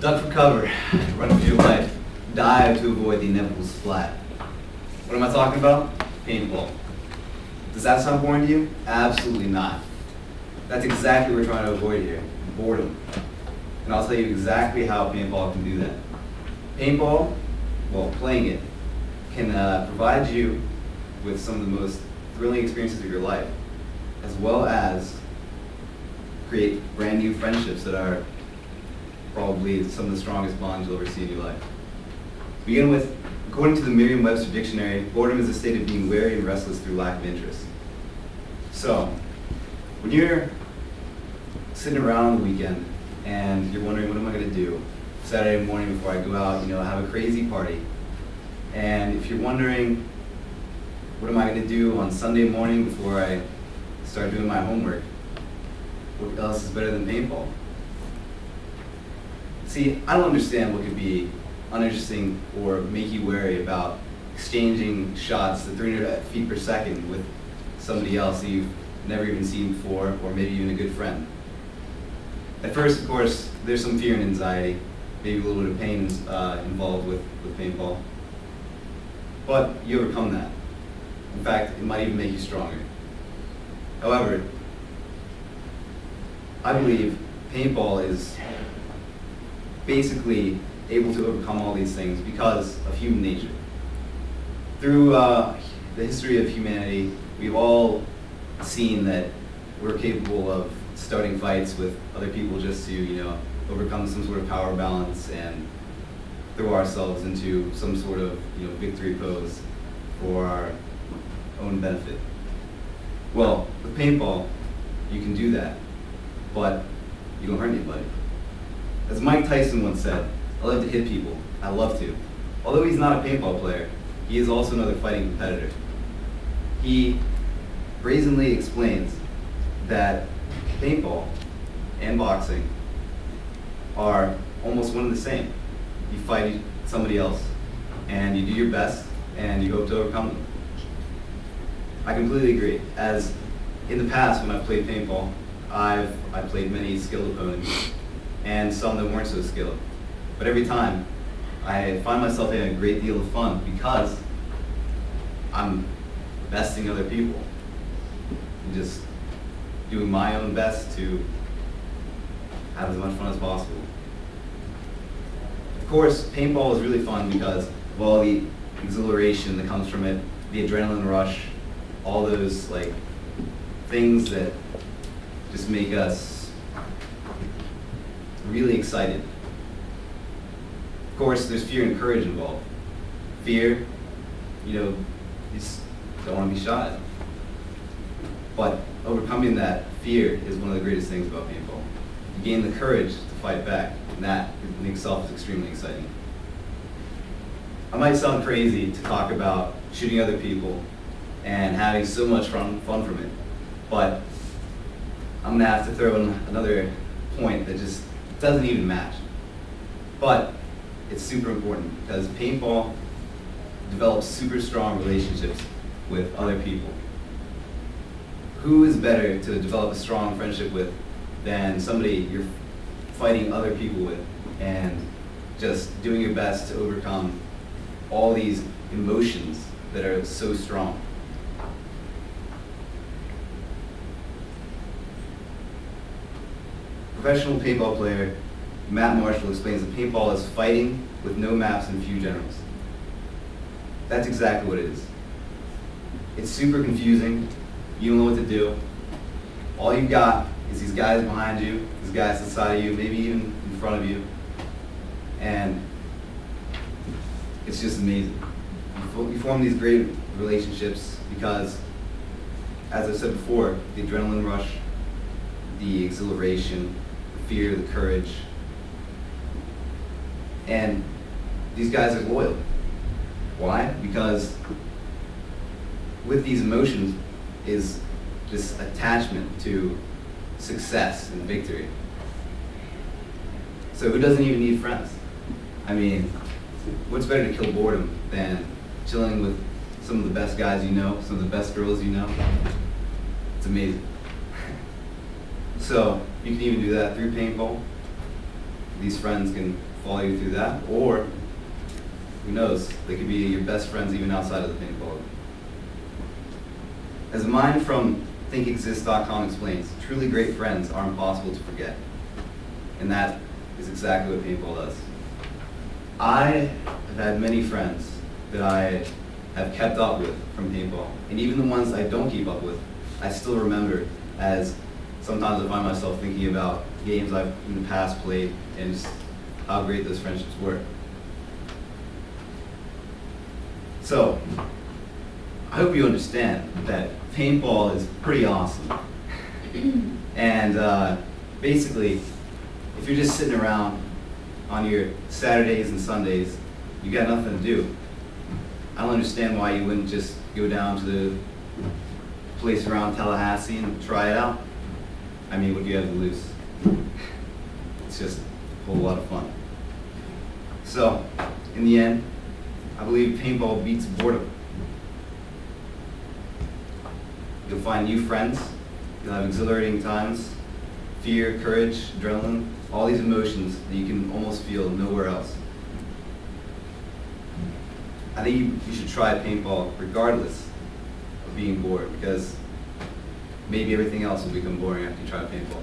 Duck for cover, run for your life, dive to avoid the inevitable splat. What am I talking about? Paintball. Does that sound boring to you? Absolutely not. That's exactly what we're trying to avoid here, boredom. And I'll tell you exactly how paintball can do that. Paintball, well, playing it, can provide you with some of the most thrilling experiences of your life, as well as create brand new friendships that are probably some of the strongest bonds you'll ever see in your life. To begin with, according to the Merriam-Webster Dictionary, boredom is a state of being weary and restless through lack of interest. So, when you're sitting around on the weekend and you're wondering, what am I going to do Saturday morning before I go out, have a crazy party? And if you're wondering, what am I going to do on Sunday morning before I start doing my homework? What else is better than paintball? See, I don't understand what could be uninteresting or make you wary about exchanging shots at 300 feet per second with somebody else that you've never even seen before, or maybe even a good friend. At first, of course, there's some fear and anxiety, maybe a little bit of pain involved with paintball. But you overcome that. In fact, it might even make you stronger. However, I believe paintball is basically able to overcome all these things because of human nature. Through the history of humanity, we've all seen that we're capable of starting fights with other people just to, overcome some sort of power balance and throw ourselves into some sort of, victory pose for our own benefit. Well, with paintball, you can do that, but you don't hurt anybody. As Mike Tyson once said, I love to hit people. I love to. Although he's not a paintball player, he is also another fighting competitor. He brazenly explains that paintball and boxing are almost one and the same. You fight somebody else, and you do your best, and you hope to overcome them. I completely agree. As in the past, when I've played paintball, I've played many skilled opponents, and some that weren't so skilled. But every time, I find myself having a great deal of fun because I'm besting other people and just doing my own best to have as much fun as possible. Of course, paintball is really fun because of all the exhilaration that comes from it, the adrenaline rush, all those things that just make us really excited. Of course, there's fear and courage involved. Fear, you just don't want to be shot at. But overcoming that fear is one of the greatest things about paintball. You gain the courage to fight back, and that in itself is extremely exciting. I might sound crazy to talk about shooting other people and having so much fun from it, but I'm gonna have to throw in another point that just doesn't even match. But it's super important because paintball develops super strong relationships with other people. Who is better to develop a strong friendship with than somebody you're fighting other people with and just doing your best to overcome all these emotions that are so strong? Professional paintball player Matt Marshall explains that paintball is fighting with no maps and few generals. That's exactly what it is. It's super confusing. You don't know what to do. All you've got is these guys behind you, these guys to the side of you, maybe even in front of you. And it's just amazing. You form these great relationships because, as I said before, the adrenaline rush, the exhilaration, the fear, the courage, and these guys are loyal. Why? Because with these emotions is this attachment to success and victory. So who doesn't even need friends? I mean, what's better to kill boredom than chilling with some of the best guys you know, some of the best girls you know? It's amazing. So you can even do that through paintball. these friends can follow you through that, or who knows, they could be your best friends even outside of the paintball. As a mind from thinkexist.com explains, truly great friends are impossible to forget. And that is exactly what paintball does. I have had many friends that I have kept up with from paintball. And even the ones I don't keep up with, I still remember, as sometimes I find myself thinking about games I've in the past played and just how great those friendships were. So, I hope you understand that paintball is pretty awesome. And basically, if you're just sitting around on your Saturdays and Sundays, you got nothing to do, I don't understand why you wouldn't just go down to the place around Tallahassee and try it out. I mean, what do you have to lose? It's just a whole lot of fun. So, in the end, I believe paintball beats boredom. You'll find new friends, you'll have exhilarating times, fear, courage, adrenaline, all these emotions that you can almost feel nowhere else. I think you should try paintball regardless of being bored, because maybe everything else will become boring after you try paintball.